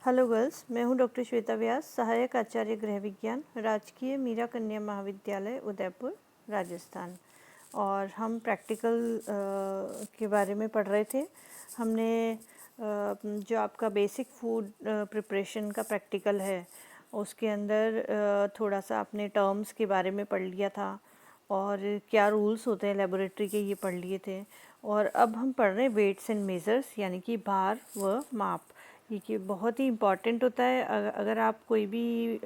Hello girls, मैं हूं doctor Shweta व्यास, सहायक आचार्य गृह विज्ञान, राजकीय मीरा कन्या महाविद्यालय उदयपुर, राजस्थान। और हम प्रैक्टिकल के बारे में पढ़ रहे थे। हमने जो आपका बेसिक फूड प्रिपरेशन का प्रैक्टिकल है उसके अंदर थोड़ा सा अपने टर्म्स के बारे में पढ़ लिया था और क्या रूल्स होते हैं लेबोरेटरी के, ये पढ़ लिए थे। और अब हम पढ़ रहे हैं वेट्स एंड मेजर्स, यानी कि भार व माप। ये बहुत ही इम्पॉर्टेंट होता है। अगर आप कोई भी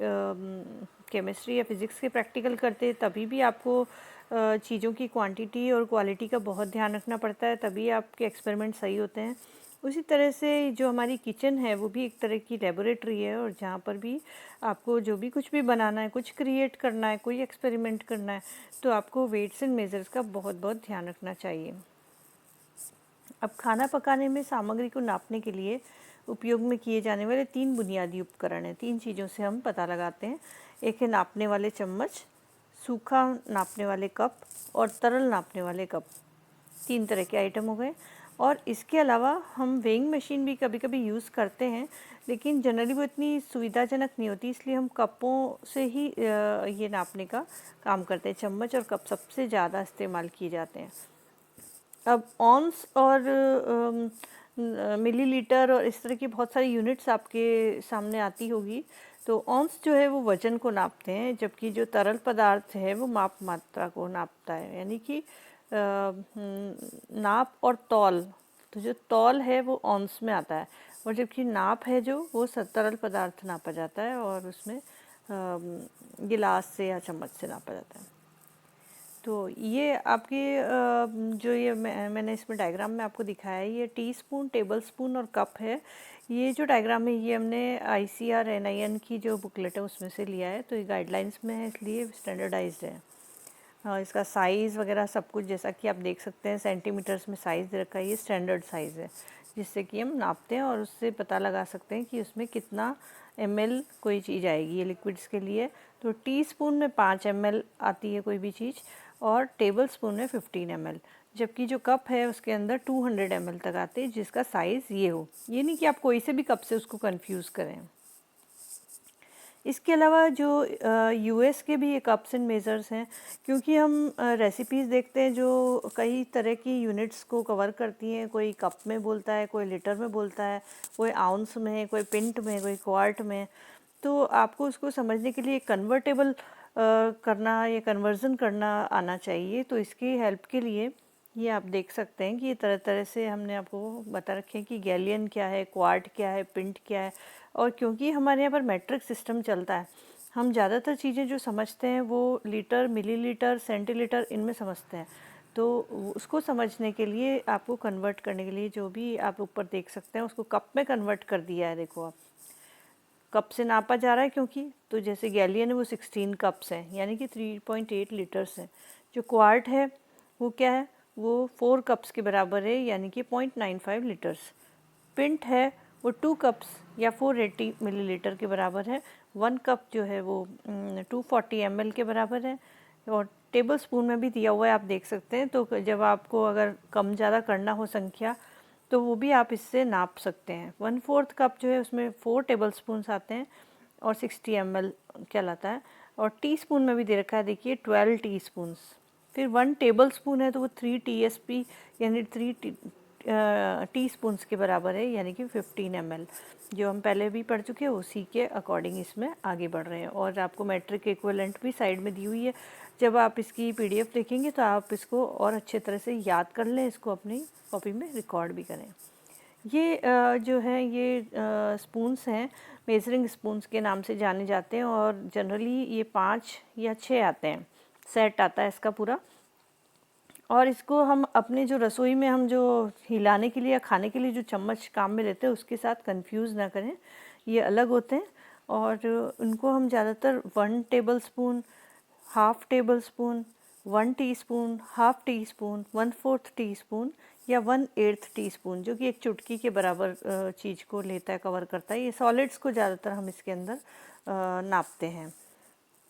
केमिस्ट्री या फिज़िक्स के प्रैक्टिकल करते हैं तभी भी आपको चीज़ों की क्वांटिटी और क्वालिटी का बहुत ध्यान रखना पड़ता है, तभी आपके एक्सपेरिमेंट सही होते हैं। उसी तरह से जो हमारी किचन है वो भी एक तरह की लेबोरेटरी है, और जहाँ पर भी आपको जो भी कुछ भी बनाना है, कुछ क्रिएट करना है, कोई एक्सपेरिमेंट करना है, तो आपको वेट्स एंड मेजर्स का बहुत बहुत ध्यान रखना चाहिए। अब खाना पकाने में सामग्री को नापने के लिए उपयोग में किए जाने वाले 3 बुनियादी उपकरण हैं। 3 चीज़ों से हम पता लगाते हैं। एक है नापने वाले चम्मच, सूखा नापने वाले कप और तरल नापने वाले कप। 3 तरह के आइटम हो गए। और इसके अलावा हम वेइंग मशीन भी कभी कभी यूज़ करते हैं, लेकिन जनरली वो इतनी सुविधाजनक नहीं होती, इसलिए हम कपों से ही ये नापने का काम करते हैं। चम्मच और कप सबसे ज़्यादा इस्तेमाल किए जाते हैं। अब ऑन्स और मिलीलीटर और इस तरह की बहुत सारी यूनिट्स आपके सामने आती होगी। तो ऑन्स जो है वो वज़न को नापते हैं, जबकि जो तरल पदार्थ है वो माप मात्रा को नापता है, यानी कि नाप और तौल। तो जो तौल है वो ऑन्स में आता है, और जबकि नाप है जो वो तरल पदार्थ नापा जाता है, और उसमें गिलास से या चम्मच से नापा जाता है। तो ये आपके जो ये मैंने इसमें डायग्राम में आपको दिखाया है, ये टीस्पून, टेबलस्पून और कप है। ये जो डायग्राम है ये हमने ICAR NIN की जो बुकलेट है उसमें से लिया है। तो ये गाइडलाइंस में है, इसलिए स्टैंडर्डाइज्ड है। इसका साइज़ वगैरह सब कुछ जैसा कि आप देख सकते हैं, सेंटीमीटर्स में साइज़ दे रखा है। ये स्टैंडर्ड साइज़ है जिससे कि हम नापते हैं और उससे पता लगा सकते हैं कि उसमें कितना ml कोई चीज़ आएगी। ये लिक्विड्स के लिए तो टीस्पून में 5 ml आती है कोई भी चीज़, और टेबल स्पून में 15 ml, जबकि जो कप है उसके अंदर 200 ml तक आते हैं, जिसका साइज़ ये हो। ये नहीं कि आप कोई से भी कप से उसको कंफ्यूज करें। इसके अलावा जो US के भी ये कप्स एंड मेज़र्स हैं, क्योंकि हम रेसिपीज़ देखते हैं जो कई तरह की यूनिट्स को कवर करती हैं। कोई कप में बोलता है, कोई लीटर में बोलता है, कोई आउंस में, कोई पिंट में, कोई क्वार्ट में। तो आपको उसको समझने के लिए कन्वर्टेबल करना या कन्वर्जन करना आना चाहिए। तो इसकी हेल्प के लिए ये आप देख सकते हैं कि ये तरह तरह से हमने आपको बता रखे हैं कि गैलियन क्या है, क्वार्ट क्या है, पिंट क्या है। और क्योंकि हमारे यहाँ पर मैट्रिक सिस्टम चलता है, हम ज़्यादातर चीज़ें जो समझते हैं वो लीटर, मिलीलीटर, सेंटीलीटर इनमें समझते हैं। तो उसको समझने के लिए आपको कन्वर्ट करने के लिए जो भी आप ऊपर देख सकते हैं उसको कप में कन्वर्ट कर दिया है। देखो आप, कप से नापा जा रहा है, क्योंकि तो जैसे गैलियन है वो 16 कप्स हैं, यानी कि 3.8 लीटर्स हैं। जो क्वार्ट है वो क्या है, वो 4 कप्स के बराबर है, यानी कि 0.95 लीटर्स। पिंट है वो 2 कप्स या 480 मिलीलीटर के बराबर है। 1 कप जो है वो 240 ml के बराबर है। और टेबल स्पून में भी दिया हुआ है, आप देख सकते हैं। तो जब आपको अगर कम ज़्यादा करना हो संख्या, तो वो भी आप इससे नाप सकते हैं। 1/4 कप जो है उसमें 4 टेबल स्पून्स आते हैं और 60 ml कहलाता है। और टीस्पून में भी दे रखा है, देखिए 12 टीस्पून्स। फिर 1 टेबल स्पून है तो वो 3 TSP यानी 3 टीस्पून्स के बराबर है, यानी कि 15 ml। जो हम पहले भी पढ़ चुके हैं उसी के अकॉर्डिंग इसमें आगे बढ़ रहे हैं। और आपको मैट्रिक इक्विवेलेंट भी साइड में दी हुई है। जब आप इसकी PDF देखेंगे तो आप इसको और अच्छे तरह से याद कर लें, इसको अपनी कॉपी में रिकॉर्ड भी करें। ये जो है ये स्पून्स हैं, मेजरिंग स्पून्स के नाम से जाने जाते हैं, और जनरली ये 5 या 6 आते हैं, सेट आता है इसका पूरा। और इसको हम अपने जो रसोई में हम जो हिलाने के लिए या खाने के लिए जो चम्मच काम में लेते हैं उसके साथ कंफ्यूज ना करें, ये अलग होते हैं। और उनको हम ज़्यादातर 1 table spoon, half table spoon, 1 teaspoon, half tea spoon, 1/4 teaspoon या 1/8 टीस्पून, जो कि एक चुटकी के बराबर चीज़ को लेता है, कवर करता है। ये सॉलिड्स को ज़्यादातर हम इसके अंदर नापते हैं।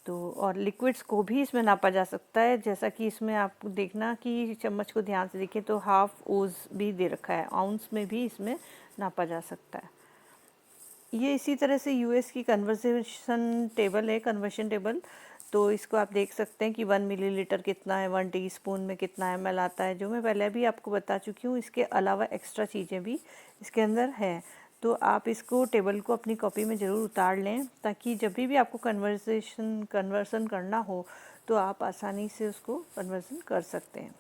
तो और लिक्विड्स को भी इसमें नापा जा सकता है, जैसा कि इसमें आप देखना कि चम्मच को ध्यान से देखें तो हाफ ओज भी दे रखा है, आउंस में भी इसमें नापा जा सकता है। ये इसी तरह से यूएस की कन्वर्सेशन टेबल है, कन्वर्शन टेबल। तो इसको आप देख सकते हैं कि 1 मिलीलीटर कितना है, 1 टीस्पून में कितना ml आता है, जो मैं पहले भी आपको बता चुकी हूँ। इसके अलावा एक्स्ट्रा चीज़ें भी इसके अंदर हैं। तो आप इसको टेबल को अपनी कॉपी में ज़रूर उतार लें, ताकि जब भी आपको कन्वर्सन करना हो तो आप आसानी से उसको कन्वर्सन कर सकते हैं।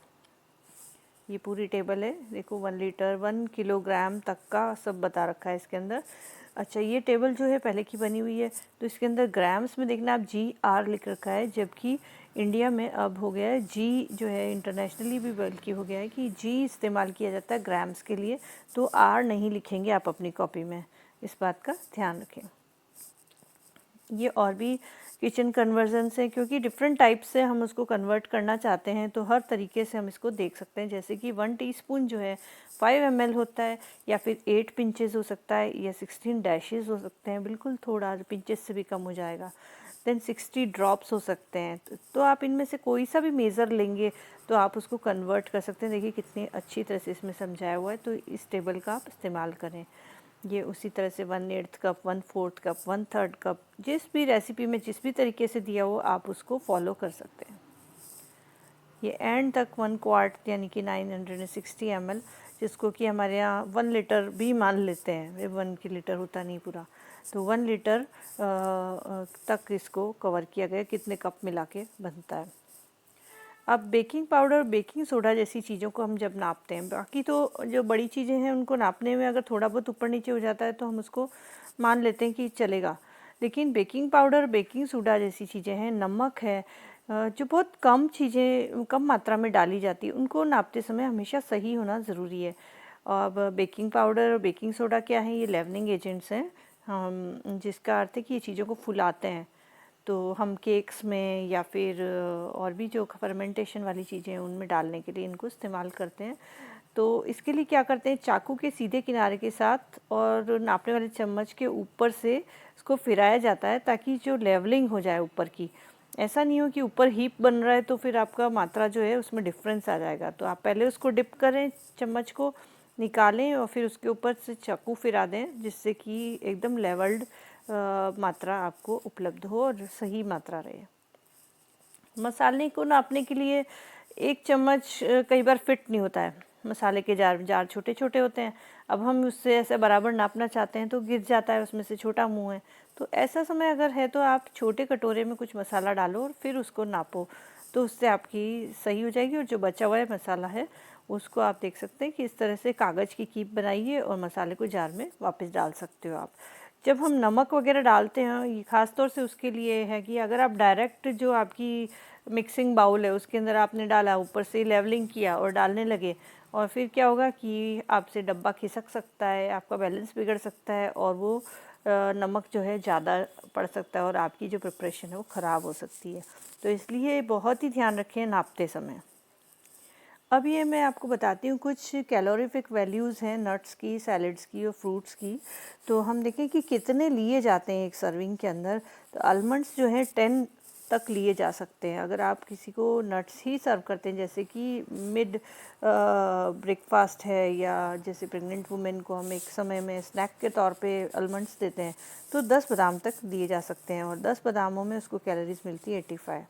ये पूरी टेबल है, देखो 1 लीटर 1 किलोग्राम तक का सब बता रखा है इसके अंदर। अच्छा, ये टेबल जो है पहले की बनी हुई है, तो इसके अंदर ग्राम्स में देखना आप GR लिख रखा है, जबकि इंडिया में अब हो गया है जी, जो है इंटरनेशनली भी बल्कि हो गया है कि जी इस्तेमाल किया जाता है ग्राम्स के लिए, तो R नहीं लिखेंगे आप अपनी कॉपी में, इस बात का ध्यान रखें। ये और भी किचन कन्वर्जन्स हैं, क्योंकि डिफरेंट टाइप से हम उसको कन्वर्ट करना चाहते हैं, तो हर तरीके से हम इसको देख सकते हैं। जैसे कि 1 टीस्पून जो है 5 ml होता है, या फिर 8 पिंचेस हो सकता है, या 16 डैशेस हो सकते हैं, बिल्कुल थोड़ा पिंचेस से भी कम हो जाएगा। देन 60 ड्रॉप्स हो सकते हैं। तो आप इनमें से कोई सा भी मेज़र लेंगे तो आप उसको कन्वर्ट कर सकते हैं। देखिए कितनी अच्छी तरह से इसमें समझाया हुआ है, तो इस टेबल का आप इस्तेमाल करें। ये उसी तरह से 1/8 कप, 1/4 कप, 1/3 कप, जिस भी रेसिपी में जिस भी तरीके से दिया हो आप उसको फॉलो कर सकते हैं। ये एंड तक 1 क्वार्ट यानी कि 960 ml, जिसको कि हमारे यहाँ 1 लीटर भी मान लेते हैं, 1 की लीटर होता नहीं पूरा, तो 1 लीटर तक इसको कवर किया गया, कितने कप मिला के बनता है। अब बेकिंग पाउडर, बेकिंग सोडा जैसी चीज़ों को हम जब नापते हैं, बाकी तो जो बड़ी चीज़ें हैं उनको नापने में अगर थोड़ा बहुत ऊपर नीचे हो जाता है तो हम उसको मान लेते हैं कि चलेगा, लेकिन बेकिंग पाउडर, बेकिंग सोडा जैसी चीज़ें हैं, नमक है, जो बहुत कम चीज़ें कम मात्रा में डाली जाती है, उनको नापते समय हमेशा सही होना ज़रूरी है। अब बेकिंग पाउडर और बेकिंग सोडा क्या है, ये लेवनिंग एजेंट्स हैं, हम जिसका अर्थ है कि ये चीज़ों को फुलाते हैं। तो हम केक्स में या फिर और भी जो फर्मेंटेशन वाली चीज़ें हैं उनमें डालने के लिए इनको इस्तेमाल करते हैं। तो इसके लिए क्या करते हैं, चाकू के सीधे किनारे के साथ और नापने वाले चम्मच के ऊपर से इसको फिराया जाता है, ताकि जो लेवलिंग हो जाए ऊपर की। ऐसा नहीं हो कि ऊपर हीप बन रहा है तो फिर आपका मात्रा जो है उसमें डिफरेंस आ जाएगा। तो आप पहले उसको डिप करें, चम्मच को निकालें और फिर उसके ऊपर से चाकू फिरा दें, जिससे कि एकदम लेवल्ड मात्रा आपको उपलब्ध हो और सही मात्रा रहे। मसाले को नापने के लिए 1 चम्मच कई बार फिट नहीं होता है, मसाले के जार छोटे छोटे होते हैं। अब हम उससे ऐसे बराबर नापना चाहते हैं तो गिर जाता है, उसमें से छोटा मुंह है, तो ऐसा समय अगर है तो आप छोटे कटोरे में कुछ मसाला डालो और फिर उसको नापो, तो उससे आपकी सही हो जाएगी। और जो बचा हुआ है मसाला है उसको आप देख सकते हैं कि इस तरह से कागज़ की कीप बनाइए और मसाले को जार में वापस डाल सकते हो आप। जब हम नमक वगैरह डालते हैं, ये ख़ास तौर से उसके लिए है कि अगर आप डायरेक्ट जो आपकी मिक्सिंग बाउल है उसके अंदर आपने डाला, ऊपर से लेवलिंग किया और डालने लगे, और फिर क्या होगा कि आपसे डब्बा खिसक सकता है, आपका बैलेंस बिगड़ सकता है, और वो नमक जो है ज़्यादा पड़ सकता है और आपकी जो प्रिपरेशन है वो ख़राब हो सकती है। तो इसलिए बहुत ही ध्यान रखें नापते समय। अब ये मैं आपको बताती हूँ कुछ कैलोरीफिक वैल्यूज़ हैं नट्स की, सैलड्स की और फ्रूट्स की। तो हम देखें कि कितने लिए जाते हैं एक सर्विंग के अंदर। तो आलमंड्स जो हैं 10 तक लिए जा सकते हैं। अगर आप किसी को नट्स ही सर्व करते हैं, जैसे कि मिड ब्रेकफास्ट है, या जैसे प्रेग्नेंट वुमेन को हम एक समय में स्नैक के तौर पे आलमंड्स देते हैं, तो 10 बादाम तक दिए जा सकते हैं, और 10 बादामों में उसको कैलोरीज मिलती है 85।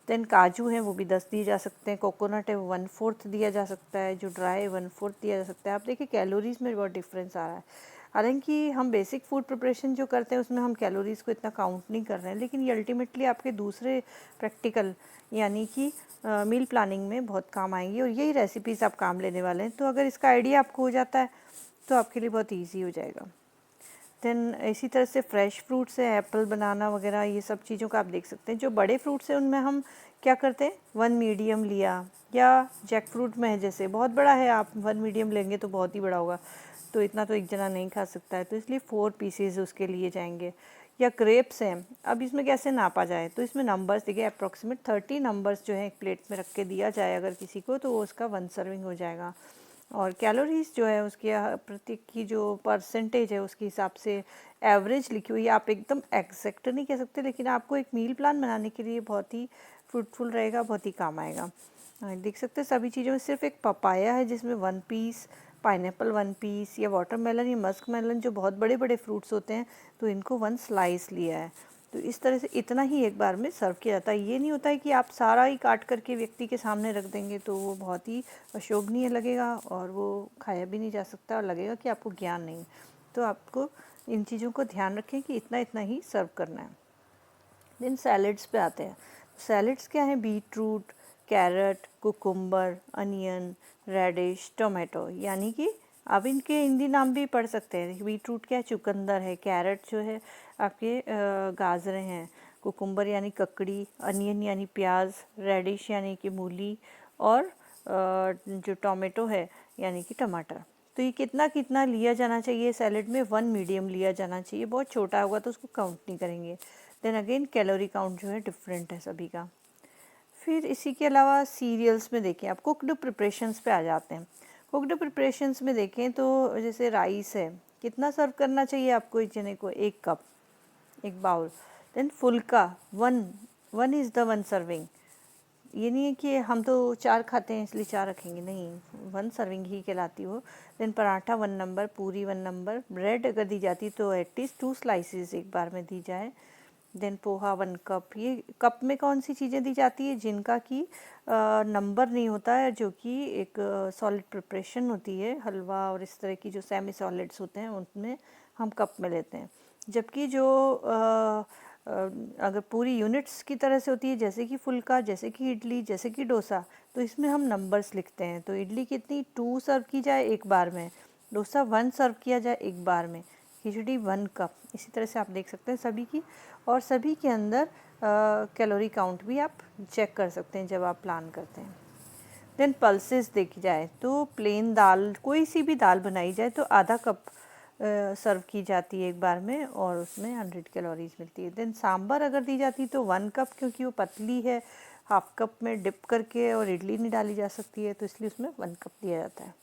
देन काजू हैं वो भी 10 दिए जा सकते हैं, कोकोनट है वो 1/4 दिया जा सकता है, जो ड्राई है 1/4 दिया जा सकता है। आप देखिए कैलोरीज़ में बहुत डिफरेंस आ रहा है। हालांकि हम बेसिक फूड प्रिपरेशन जो करते हैं उसमें हम कैलोरीज़ को इतना काउंट नहीं कर रहे हैं, लेकिन ये अल्टीमेटली आपके दूसरे प्रैक्टिकल यानी कि मील प्लानिंग में बहुत काम आएंगी, और यही रेसिपीज़ आप काम लेने वाले हैं। तो अगर इसका आइडिया आपको हो जाता है तो आपके लिए बहुत ईजी हो जाएगा। देन इसी तरह से फ्रेश फ्रूट्स है, एप्पल, बनाना वगैरह, ये सब चीज़ों का आप देख सकते हैं। जो बड़े फ्रूट्स हैं उनमें हम क्या करते हैं, 1 मीडियम लिया, या जैक फ्रूट में है जैसे बहुत बड़ा है, आप 1 मीडियम लेंगे तो बहुत ही बड़ा होगा, तो इतना तो एक जना नहीं खा सकता है, तो इसलिए 4 पीसेज उसके लिए जाएंगे। या ग्रेप्स हैं, अब इसमें कैसे नापा जाए, तो इसमें नंबर्स देखिए, अप्रॉक्सीमेट 30 नंबर्स जो है एक प्लेट में रख के दिया जाए अगर किसी को, तो वो उसका 1 सर्विंग हो जाएगा। और कैलोरीज़ जो है उसके प्रत्येक की जो परसेंटेज है उसके हिसाब से एवरेज लिखी हुई है। आप एकदम एग्जैक्ट नहीं कह सकते, लेकिन आपको एक मील प्लान बनाने के लिए बहुत ही फ्रूटफुल रहेगा, बहुत ही काम आएगा। देख सकते हैं सभी चीज़ों में सिर्फ एक पपाया है जिसमें 1 पीस पाइनएप्पल 1 पीस, या वाटरमेलन या मस्क मेलन जो बहुत बड़े बड़े फ्रूट्स होते हैं तो इनको 1 स्लाइस लिया है। तो इस तरह से इतना ही एक बार में सर्व किया जाता है। ये नहीं होता है कि आप सारा ही काट करके व्यक्ति के सामने रख देंगे, तो वो बहुत ही अशोभनीय लगेगा और वो खाया भी नहीं जा सकता और लगेगा कि आपको ज्ञान नहीं। तो आपको इन चीज़ों को ध्यान रखें कि इतना इतना ही सर्व करना है। देन सैलड्स पे आते हैं। सैलड्स क्या है? Beetroot, carrot, cucumber, onion, radish, tomato, यानी कि आप इनके हिंदी नाम भी पढ़ सकते हैं। बीट रूट क्या है? चुकंदर है। कैरेट जो है आपके गाजरें हैं। कुकुम्बर यानी ककड़ी, अनियन यानी प्याज, रेडिश यानी कि मूली, और जो टोमेटो है यानी कि टमाटर। तो ये कितना कितना लिया जाना चाहिए सैलेड में? 1 मीडियम लिया जाना चाहिए। बहुत छोटा होगा तो उसको काउंट नहीं करेंगे। देन अगेन कैलोरी काउंट जो है डिफरेंट है सभी का। फिर इसी के अलावा सीरियल्स में देखें, आप कुकड प्रिपरेशंस पे आ जाते हैं। कुकड प्रिपरेशंस में देखें तो जैसे राइस है, कितना सर्व करना चाहिए आपको एक जने को? 1 कप, 1 बाउल। देन फुल्का 1 इज़ द 1 सर्विंग। ये नहीं है कि हम तो 4 खाते हैं इसलिए 4 रखेंगे, नहीं, 1 सर्विंग ही कहलाती हो। देन पराठा 1 नंबर, पूरी 1 नंबर, ब्रेड अगर दी जाती तो एटलीस्ट 2 स्लाइसेस एक बार में दी जाए। Then poha 1 cup. ये कप में कौन सी चीज़ें दी जाती है? जिनका कि नंबर नहीं होता है, जो कि एक सॉलिड प्रिपरेशन होती है, हलवा और इस तरह की जो सेमी सॉलिड्स होते हैं उनमें हम कप में लेते हैं। जबकि जो अगर पूरी यूनिट्स की तरह से होती है, जैसे कि फुल्का, जैसे कि इडली, जैसे कि डोसा, तो इसमें हम नंबर्स लिखते हैं। तो इडली कितनी? 2 सर्व की जाए एक बार में, डोसा 1 सर्व किया जाए एक बार में, खिचड़ी 1 कप। इसी तरह से आप देख सकते हैं सभी की, और सभी के अंदर कैलोरी काउंट भी आप चेक कर सकते हैं जब आप प्लान करते हैं। देन पल्सेस देखी जाए तो प्लेन दाल, कोई सी भी दाल बनाई जाए तो आधा कप सर्व की जाती है एक बार में, और उसमें 100 कैलोरीज मिलती है। देन सांभर अगर दी जाती तो 1 कप, क्योंकि वो पतली है, हाफ कप में डिप करके और इडली नहीं डाली जा सकती है, तो इसलिए उसमें 1 कप दिया जाता है।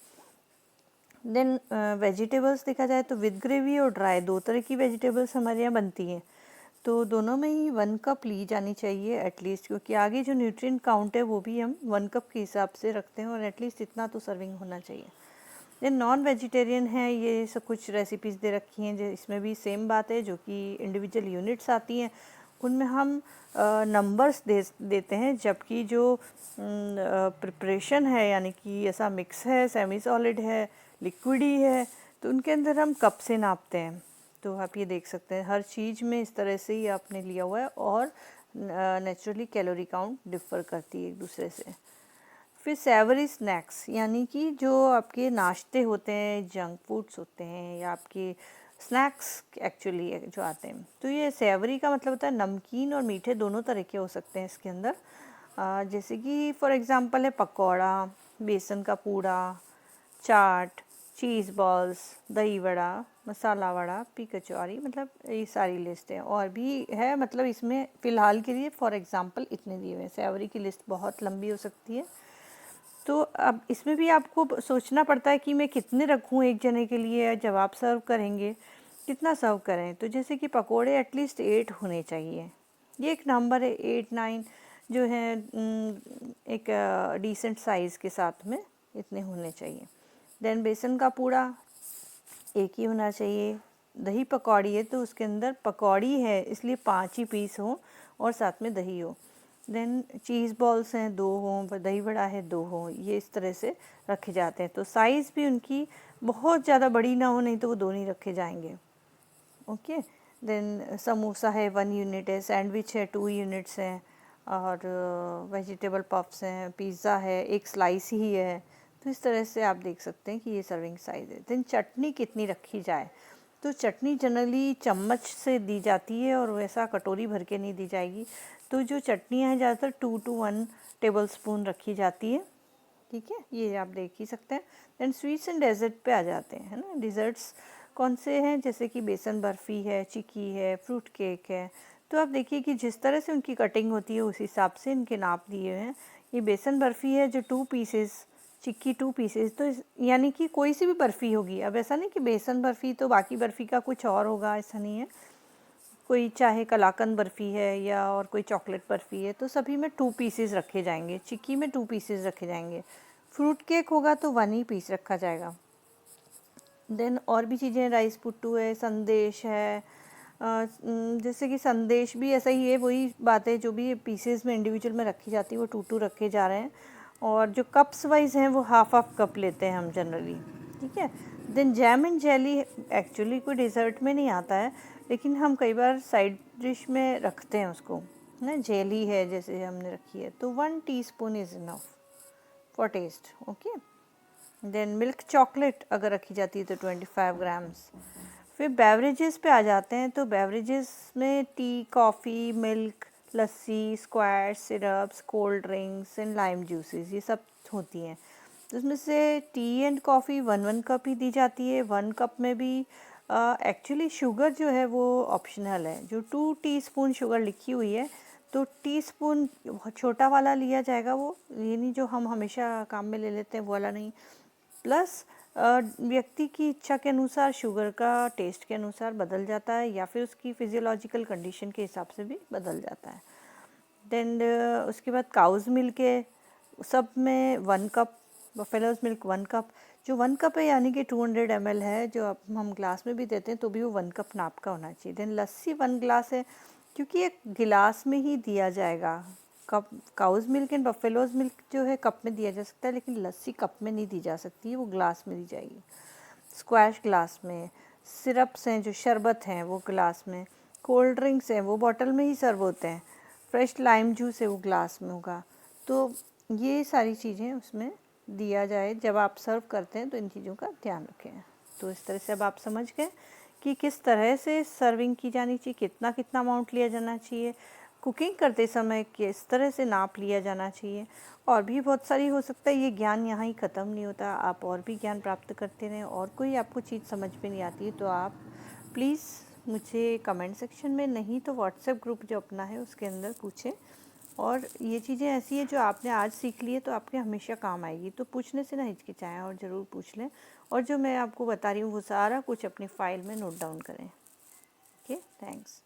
देन वेजिटेबल्स देखा जाए तो विद ग्रेवी और ड्राई, 2 तरह की वेजिटेबल्स हमारे यहाँ बनती हैं, तो दोनों में ही 1 कप ली जानी चाहिए एटलीस्ट, क्योंकि आगे जो न्यूट्रिएंट काउंट है वो भी हम 1 कप के हिसाब से रखते हैं, और एटलीस्ट इतना तो सर्विंग होना चाहिए। देन नॉन वेजिटेरियन है, ये सब कुछ रेसिपीज़ दे रखी हैं, इसमें भी सेम बात है, जो कि इंडिविजुअल यूनिट्स आती हैं उनमें हम नंबर्स देते हैं, जबकि जो प्रिपरेशन है, यानी कि ऐसा मिक्स है, सेमी सॉलिड है, लिक्विड ही है, तो उनके अंदर हम कप से नापते हैं। तो आप ये देख सकते हैं हर चीज़ में इस तरह से ही आपने लिया हुआ है, और नेचुरली कैलोरी काउंट डिफ़र करती है एक दूसरे से। फिर सेवरी स्नैक्स, यानी कि जो आपके नाश्ते होते हैं, जंक फूड्स होते हैं, या आपके स्नैक्स एक्चुअली जो आते हैं, तो ये सेवरी का मतलब होता है नमकीन और मीठे दोनों तरह के हो सकते हैं इसके अंदर। जैसे कि फॉर एग्ज़ाम्पल है पकौड़ा, बेसन का पूड़ा, चाट, चीज़ बॉल्स, दही वड़ा, मसाला वड़ा, पी कचौरी, मतलब ये सारी लिस्ट है। और भी है, मतलब इसमें फ़िलहाल के लिए फॉर एग्ज़ाम्पल इतने दिए हुए हैं। सेवरी की लिस्ट बहुत लंबी हो सकती है, तो अब इसमें भी आपको सोचना पड़ता है कि मैं कितने रखूँ एक जने के लिए, जब आप सर्व करेंगे कितना सर्व करें। तो जैसे कि पकोड़े एटलीस्ट 8 होने चाहिए, ये एक नंबर है, 8 9 जो है एक डिसेंट साइज़ के साथ में इतने होने चाहिए। देन बेसन का पूड़ा एक ही होना चाहिए। दही पकौड़ी है तो उसके अंदर पकौड़ी है इसलिए 5 ही पीस हो और साथ में दही हो। देन चीज़ बॉल्स हैं 2 हों, दही बड़ा है 2 हों, ये इस तरह से रखे जाते हैं। तो साइज़ भी उनकी बहुत ज़्यादा बड़ी ना हो, नहीं तो वो 2 नहीं रखे जाएंगे। ओके। देन समोसा है 1 यूनिट है, सैंडविच है 2 यूनिट्स हैं, और वेजिटेबल पफ्स हैं, पिज़्ज़ा है 1 स्लाइस ही है। तो इस तरह से आप देख सकते हैं कि ये सर्विंग साइज़ है। देन चटनी कितनी रखी जाए, तो चटनी जनरली चम्मच से दी जाती है और वैसा कटोरी भर के नहीं दी जाएगी। तो जो चटनियाँ हैं ज़्यादातर 2 to 1 टेबल स्पून रखी जाती है, ठीक है, ये आप देख ही सकते हैं। देन स्वीट्स एंड डेजर्ट पे आ जाते हैं, है ना। डिज़र्ट्स कौन से हैं, जैसे कि बेसन बर्फ़ी है, चिक्की है, फ्रूट केक है। तो आप देखिए कि जिस तरह से उनकी कटिंग होती है उस हिसाब से इनके नाप दिए हुए हैं। ये बेसन बर्फ़ी है जो 2 पीसेस, चिक्की 2 पीसेस, तो यानी कि कोई सी भी बर्फ़ी होगी। अब ऐसा नहीं कि बेसन बर्फ़ी तो बाकी बर्फ़ी का कुछ और होगा, ऐसा नहीं है। कोई चाहे कलाकंद बर्फ़ी है या और कोई चॉकलेट बर्फ़ी है, तो सभी में 2 पीसेस रखे जाएंगे। चिक्की में 2 पीसेस रखे जाएंगे। फ्रूट केक होगा तो 1 ही पीस रखा जाएगा। देन और भी चीज़ें, राइस पुट्टू है, संदेश है, जैसे कि संदेश भी ऐसा ही है, वही बात है, जो भी पीसेस में इंडिविजुअल में रखी जाती है वो 2 रखे जा रहे हैं। और जो कप्स वाइज हैं वो हाफ हाफ कप लेते हैं हम जनरली, ठीक है। Then jam and jelly actually कोई डिज़र्ट में नहीं आता है, लेकिन हम कई बार साइड डिश में रखते हैं उसको, ना। जेली है जैसे हमने रखी है, तो 1 teaspoon is enough for taste, okay. Then milk chocolate अगर रखी जाती है तो 25 ग्राम्स। फिर बेवरेजेस पे आ जाते हैं, तो बेवरेजेस में T, coffee, milk, lassi, squash, syrups, cold drinks and lime juices, ये सब होती हैं। तो उसमें से टी एंड कॉफ़ी 1 कप ही दी जाती है। 1 कप में भी एक्चुअली शुगर जो है वो ऑप्शनल है। जो 2 टीस्पून शुगर लिखी हुई है, तो टीस्पून छोटा वाला लिया जाएगा, वो ये नहीं जो हम हमेशा काम में ले लेते हैं वो वाला नहीं। प्लस व्यक्ति की इच्छा के अनुसार, शुगर का टेस्ट के अनुसार बदल जाता है, या फिर उसकी फिजियोलॉजिकल कंडीशन के हिसाब से भी बदल जाता है। देन उसके बाद काउज़ मिल्क है, सब में 1 कप, बफेलोज़ मिल्क 1 कप। जो 1 कप है यानी कि 200 ml है, जो अब हम ग्लास में भी देते हैं तो भी वो 1 कप नाप का होना चाहिए। देन लस्सी 1 ग्लास है, क्योंकि एक गिलास में ही दिया जाएगा। Cup cow's milk and buffalo's milk जो है कप में दिया जा सकता है, लेकिन लस्सी कप में नहीं दी जा सकती है, वो ग्लास में दी जाएगी। स्क्वैश ग्लास में, सिरप्स हैं जो शरबत हैं वो ग्लास में, कोल्ड ड्रिंक्स हैं वो बॉटल में ही सर्व होते हैं, फ्रेश लाइम जूस है वो ग्लास में होगा। तो ये सारी चीज़ें उसमें दिया जाए, जब आप सर्व करते हैं तो इन चीज़ों का ध्यान रखें। तो इस तरह से अब आप समझ गए कि किस तरह से सर्विंग की जानी चाहिए, कितना कितना अमाउंट लिया जाना चाहिए, कुकिंग करते समय किस तरह से नाप लिया जाना चाहिए। और भी बहुत सारी हो सकता है, ये ज्ञान यहाँ ही ख़त्म नहीं होता, आप और भी ज्ञान प्राप्त करते रहें। और कोई आपको चीज़ समझ में नहीं आती है तो आप प्लीज़ मुझे कमेंट सेक्शन में, नहीं तो व्हाट्सएप ग्रुप जो अपना है उसके अंदर पूछें। और ये चीज़ें ऐसी हैं जो आपने आज सीख ली है तो आपके हमेशा काम आएगी, तो पूछने से ना हिचकिचाएं और ज़रूर पूछ लें। और जो मैं आपको बता रही हूँ वो सारा कुछ अपनी फ़ाइल में नोट डाउन करें। Okay, thanks.